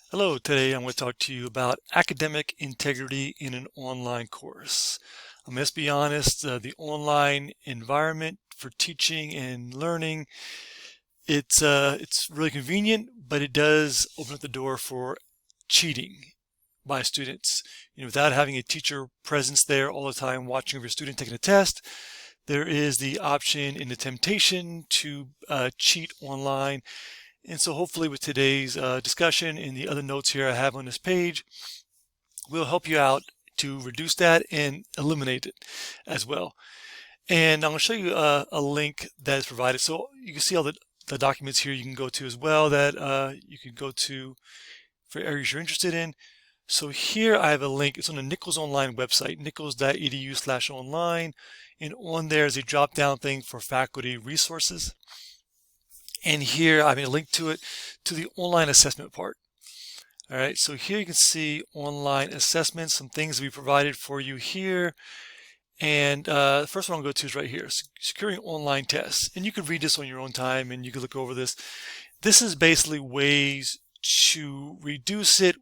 Hello, today I'm going to talk to you about academic integrity in an online course. Let's be honest, the online environment for teaching and learning, it's really convenient, but it does open up the door for cheating by students. Without having a teacher presence there all the time watching over your student taking a test, there is the option and the temptation to cheat online. And so hopefully with today's discussion and the other notes here I have on this page, we'll help you out to reduce that and eliminate it as well. And I'm going to show you a link that is provided. So you can see all the documents here you can go to as well that you can go to for areas you're interested in. So here I have a link. It's on the Nichols Online website, nichols.edu/online. And on there is a drop down thing for faculty resources. And here I have a link to it to the online assessment part. All right, so here you can see online assessments, some things we provided for you here. And the first one I'll go to is right here, securing online tests. And you can read this on your own time and you can look over this. This is basically ways to reduce it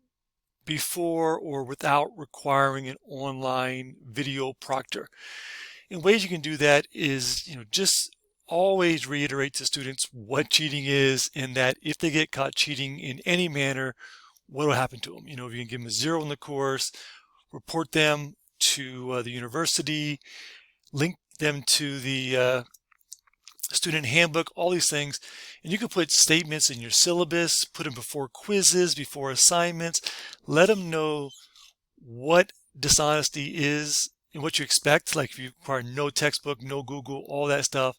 before or without requiring an online video proctor. And ways you can do that is, just always reiterate to students what cheating is, and that if they get caught cheating in any manner, what will happen to them. If you can give them a 0 in the course, report them to the university, link them to the student handbook, all these things. And you can put statements in your syllabus, put them before quizzes, before assignments. Let them know what dishonesty is and what you expect. Like if you require no textbook, no Google, all that stuff.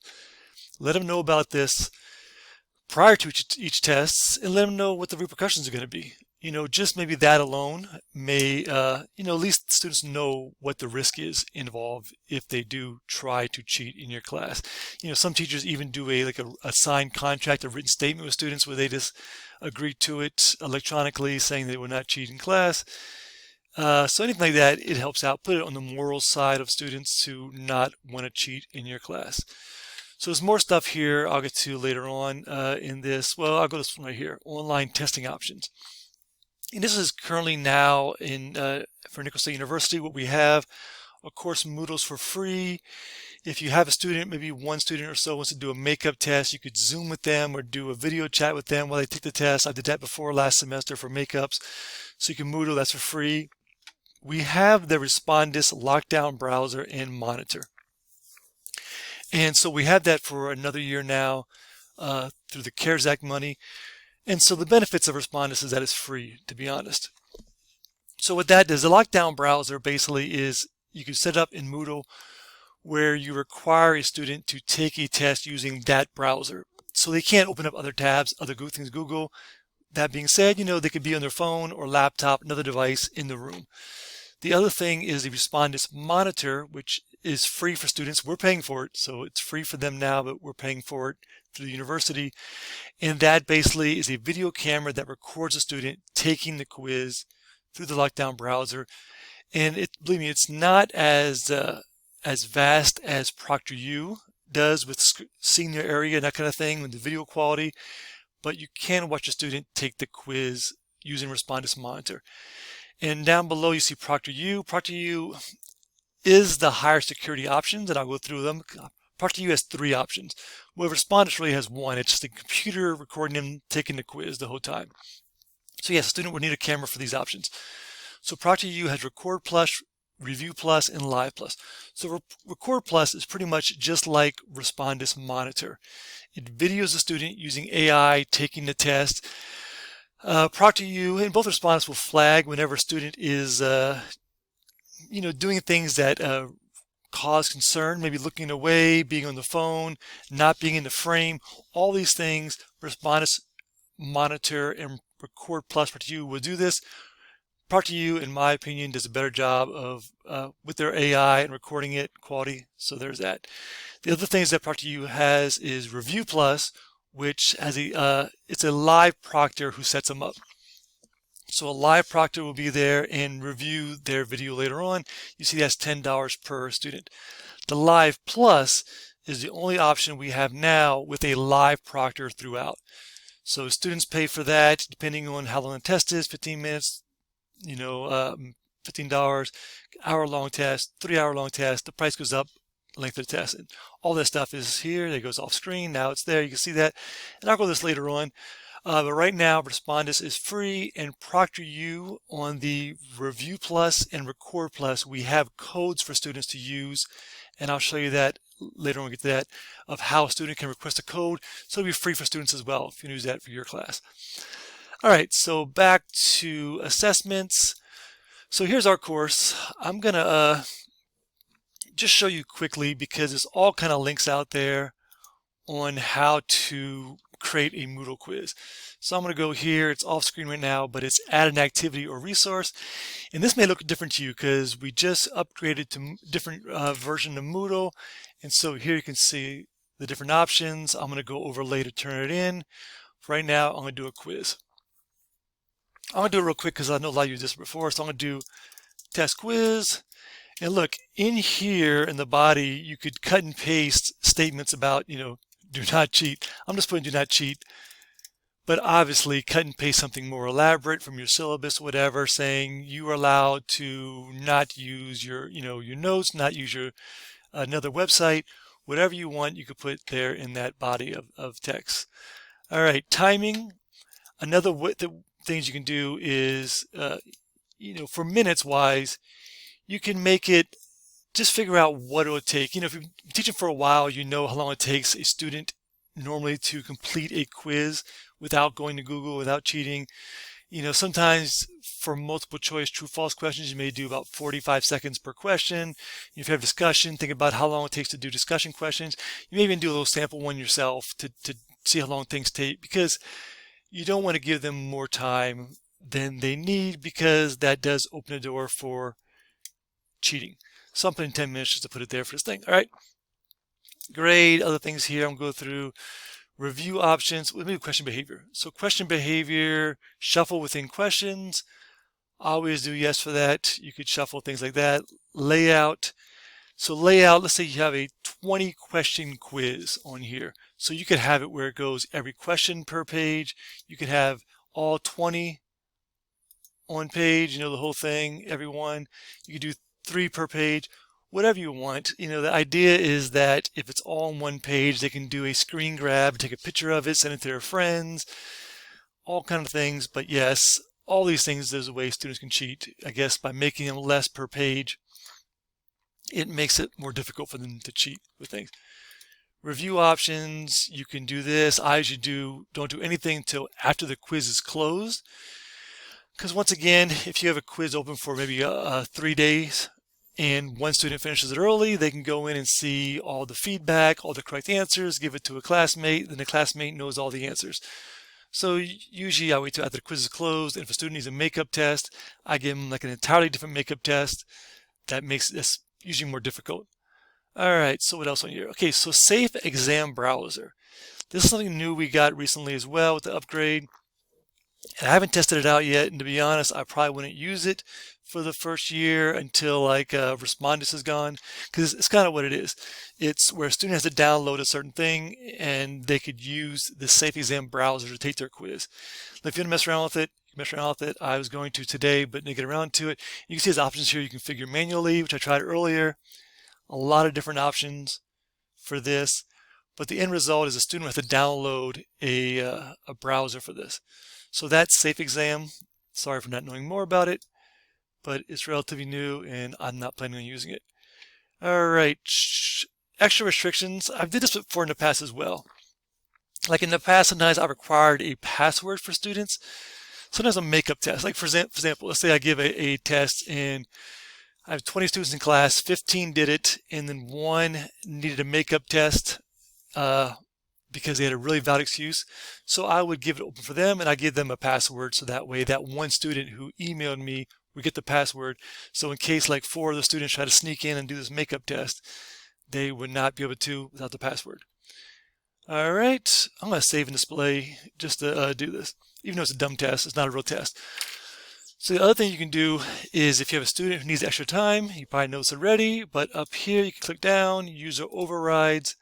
Let them know about this prior to each test, and let them know what the repercussions are going to be. Just maybe that alone may, at least students know what the risk is involved if they do try to cheat in your class. Some teachers even do a signed contract, a written statement with students where they just agree to it electronically, saying they will not cheat in class. So anything like that, it helps out. Put it on the moral side of students to not want to cheat in your class. So there's more stuff here I'll get to later on in this. Well, I'll go to this one right here, online testing options. And this is currently now in for Nichols State University what we have. Of course, Moodle's for free. If you have a student, maybe one student or so wants to do a makeup test, you could Zoom with them or do a video chat with them while they take the test. I did that before last semester for makeups. So you can Moodle, that's for free. We have the Respondus lockdown browser and monitor. And so we have that for another year now through the CARES Act money. And so the benefits of Respondus is that it's free, to be honest. So what that does, the lockdown browser basically is you can set up in Moodle where you require a student to take a test using that browser. So they can't open up other tabs, other things Google. That being said, they could be on their phone or laptop, another device in the room. The other thing is the Respondus Monitor, which is free for students. We're paying for it, so it's free for them now, but we're paying for it through the university. And that basically is a video camera that records a student taking the quiz through the lockdown browser. And believe me, it's not as vast as Proctoru does with seeing their area and that kind of thing with the video quality, but you can watch a student take the quiz using Respondus Monitor. And down below you see Proctoru. Proctoru is the higher security options, and I'll go through them. Proctoru has 3 options. Well, Respondus really has 1. It's just the computer recording them taking the quiz the whole time. So yes, a student would need a camera for these options. So Proctoru has Record Plus, Review Plus, and Live Plus. So Record Plus is pretty much just like Respondus Monitor. It videos the student using AI taking the test. Proctoru and both Respondus will flag whenever a student is doing things that cause concern, maybe looking away, being on the phone, not being in the frame. All these things, Respondus Monitor and Record Plus Proctoru will do this. Proctoru, in my opinion, does a better job of with their AI and recording it quality. So there's that. The other things that Proctoru has is Review Plus, which has it's a live proctor who sets them up. So a live proctor will be there and review their video later on. You see that's $10 per student. The Live Plus is the only option we have now with a live proctor throughout. So students pay for that depending on how long the test is, 15 minutes, $15, hour-long test, 3-hour-long test. The price goes up, length of the test. And all that stuff is here. It goes off screen. Now it's there. You can see that. And I'll go this later on. But right now, Respondus is free, and Proctoru on the Review Plus and Record Plus, we have codes for students to use, and I'll show you that later on. We'll get to that, of how a student can request a code, so it'll be free for students as well if you use that for your class. All right, so back to assessments. So here's our course. I'm gonna just show you quickly, because there's all kind of links out there on how to create a Moodle quiz. So I'm going to go here. It's off screen right now, but it's add an activity or resource. And this may look different to you because we just upgraded to different version of Moodle. And so here you can see the different options. I'm going to go overlay to turn it in. Right now, I'm going to do a quiz. I'm going to do it real quick because I know a lot of you used this before. So I'm going to do test quiz. And look, in here in the body, you could cut and paste statements about, do not cheat. I'm just putting do not cheat. But obviously, cut and paste something more elaborate from your syllabus, whatever, saying you are allowed to not use your notes, not use your another website, whatever you want, you could put there in that body of text. All right, timing. Another things you can do is, for minutes wise, you can make it, just figure out what it will take. If you're teaching for a while, you know how long it takes a student normally to complete a quiz without going to Google, without cheating. Sometimes for multiple choice true-false questions, you may do about 45 seconds per question. If you have discussion, think about how long it takes to do discussion questions. You may even do a little sample one yourself to see how long things take, because you don't want to give them more time than they need, because that does open the door for cheating. So I'm putting 10 minutes just to put it there for this thing. All right. Grade, other things here. I'm going to go through review options. Let me do question behavior. So question behavior, shuffle within questions. Always do yes for that. You could shuffle things like that. Layout. So layout, let's say you have a 20 question quiz on here. So you could have it where it goes every question per page. You could have all 20 on page, the whole thing, every one. You could do 3 per page, whatever you want. The idea is that if it's all on one page, they can do a screen grab, take a picture of it, send it to their friends, all kind of things. But yes, all these things, there's a way students can cheat, I guess, by making them less per page. It makes it more difficult for them to cheat with things. Review options, you can do this. I usually don't do anything until after the quiz is closed. Because once again, if you have a quiz open for maybe 3 days, and one student finishes it early, they can go in and see all the feedback, all the correct answers, give it to a classmate, then the classmate knows all the answers. So usually I wait till after the quiz is closed, and if a student needs a makeup test, I give them like an entirely different makeup test. That makes this usually more difficult. All right, so what else on here? Okay, so Safe Exam Browser. This is something new we got recently as well with the upgrade. And I haven't tested it out yet, and to be honest, I probably wouldn't use it for the first year until Respondus is gone, because it's kind of what it is. It's where a student has to download a certain thing, and they could use the Safe Exam Browser to take their quiz. Now, if you want to mess around with it, you can mess around with it. I was going to today, but didn't get around to it. You can see there's options here you can configure manually, which I tried earlier. A lot of different options for this, but the end result is a student has to download a browser for this. So that's Safe Exam. Sorry for not knowing more about it, but it's relatively new and I'm not planning on using it. All right, extra restrictions. I've did this before in the past as well. Like in the past, sometimes I required a password for students. Sometimes a makeup test. Like for example, let's say I give a test and I have 20 students in class, 15 did it, and then 1 needed a makeup test because they had a really valid excuse. So I would give it open for them, and I give them a password, so that way that one student who emailed me would get the password. So in case like 4 of the students try to sneak in and do this makeup test, they would not be able to without the password. All right, I'm going to save and display just to do this. Even though it's a dumb test, it's not a real test. So the other thing you can do is if you have a student who needs extra time, you probably know this already, but up here you can click down, user overrides.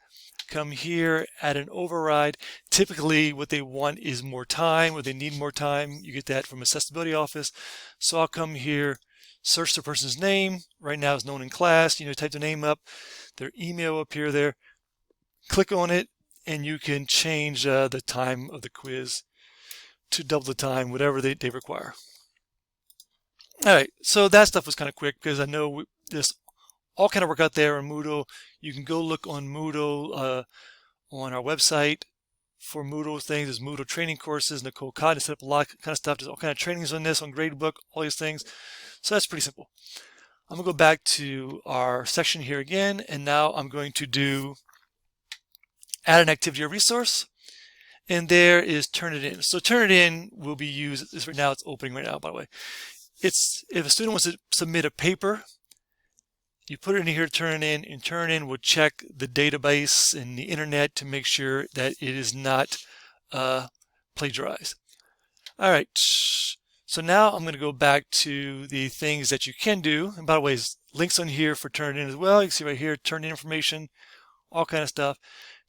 come here, add an override. Typically what they want is more time, or they need more time. You get that from accessibility office. So I'll come here, search the person's name. Right now it's known in class. Type the name up, their email up here, there. Click on it, and you can change the time of the quiz to double the time, whatever they require. All right, so that stuff was kind of quick because I know there's all kind of work out there on Moodle. You can go look on Moodle on our website for Moodle things. There's Moodle training courses. Nicole Cotton set up a lot of kind of stuff. There's all kind of trainings on this, on Gradebook, all these things. So that's pretty simple. I'm going to go back to our section here again, and now I'm going to add an activity or resource, and there is turn it in. So turn it in will be used. Right now it's opening right now, by the way. If a student wants to submit a paper, you put it in here, turn it in, and turn in will check the database and the internet to make sure that it is not plagiarized. All right, so now I'm going to go back to the things that you can do. And by the way, links on here for turn it in as well. You can see right here, turn in information, all kind of stuff,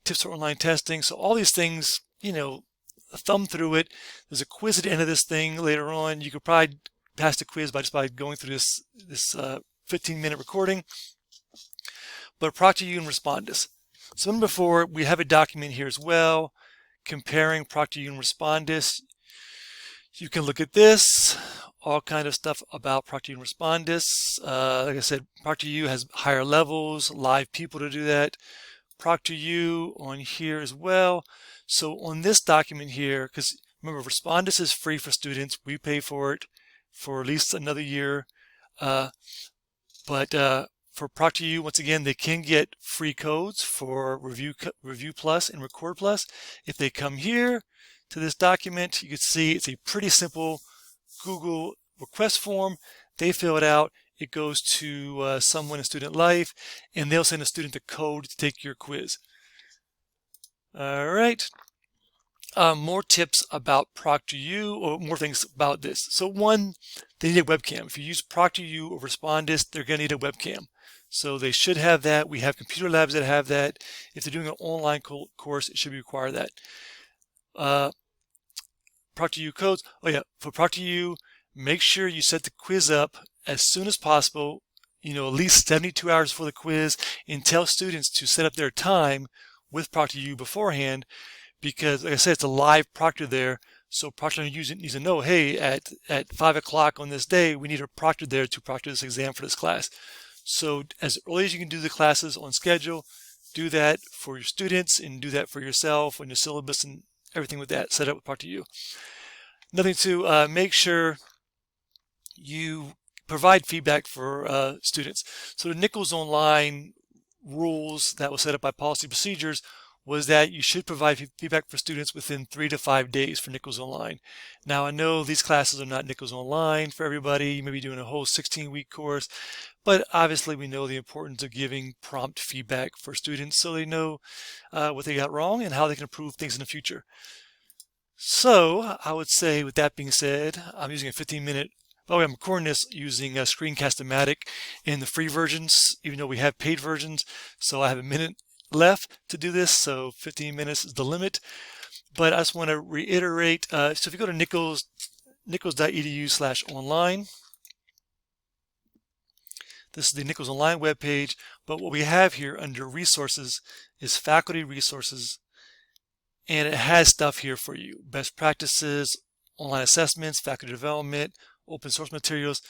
tips for online testing. So all these things, thumb through it. There's a quiz at the end of this thing later on. You could probably pass the quiz by going through this 15-minute recording. But Proctoru and Respondus. So remember before, we have a document here as well comparing Proctoru and Respondus. You can look at this, all kind of stuff about Proctoru and Respondus. Like I said, Proctoru has higher levels, live people to do that. Proctoru on here as well. So on this document here, because remember, Respondus is free for students. We pay for it for at least another year. But for Proctoru, once again, they can get free codes for Review Plus and Record Plus. If they come here to this document, you can see it's a pretty simple Google request form. They fill it out. It goes to someone in Student Life, and they'll send a student the code to take your quiz. All right. More tips about Proctoru, or more things about this. So one, they need a webcam. If you use Proctoru or Respondus, they're going to need a webcam. So they should have that. We have computer labs that have that. If they're doing an online course, it should require that. Proctoru codes. Oh yeah, for Proctoru, make sure you set the quiz up as soon as possible, at least 72 hours before the quiz, and tell students to set up their time with Proctoru beforehand, because like I said, it's a live proctor there. So Proctoru needs to know, hey, at 5 o'clock on this day, we need a proctor there to proctor this exam for this class. So as early as you can do the classes on schedule, do that for your students and do that for yourself and your syllabus and everything with that set up with Proctoru. Nothing to make sure you provide feedback for students. So the Nichols Online rules that was set up by policy procedures was that you should provide feedback for students within 3 to 5 days for Nichols Online. Now I know these classes are not Nichols Online for everybody. You may be doing a whole 16-week course, but obviously we know the importance of giving prompt feedback for students so they know what they got wrong and how they can improve things in the future. So I would say, with that being said, I'm using a 15-minute. By the way, I'm recording this using Screencast-O-Matic in the free versions, even though we have paid versions. So I have a minute left to do this, so 15 minutes is the limit. But I just want to reiterate, so if you go to nichols.edu/online, this is the Nichols Online webpage, but what we have here under resources is faculty resources, and it has stuff here for you: best practices, online assessments, faculty development, open source materials.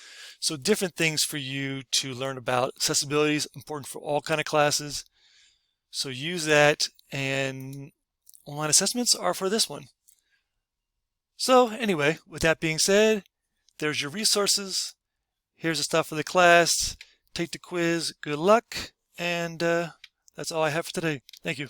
So different things for you to learn about. Accessibility is important for all kind of classes. So use that, and online assessments are for this one. So anyway, with that being said, there's your resources. Here's the stuff for the class. Take the quiz. Good luck. And that's all I have for today. Thank you.